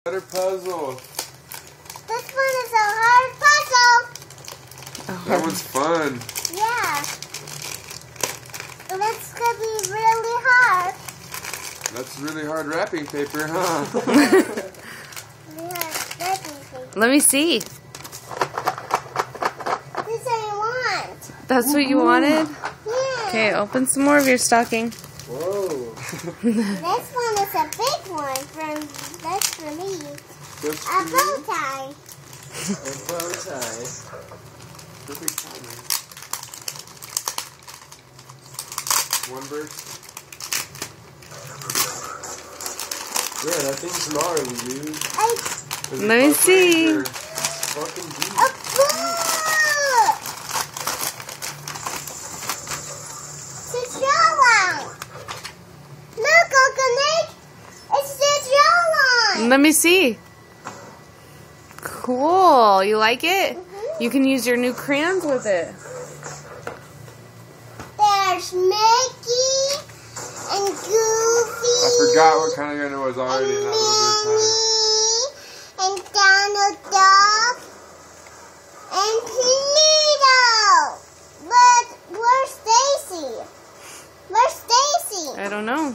Better puzzle. This one is a hard puzzle. That one's fun. Yeah. And it's gonna be really hard. That's really hard wrapping paper, huh? Let me see. This I want. That's what you wanted? Yeah. Okay, open some more of your stocking. Whoa. This one is a big one. That's for me. That's A bow tie. A bow tie. perfect timing. One burst. Yeah, that thing's gnarly, dude. Is it Let me Buck see. Ranger? Fucking deep. A book. It's yellow. Look, Uncle Nick. It's the yellow. Let me see. Cool. You like it? You can use your new crayons with it. There's Mickey and Goofy. I forgot what kind of gun it was already in that little bit of time. And Donald Duck and Pluto. But where's Stacy? Where's Stacy? I don't know.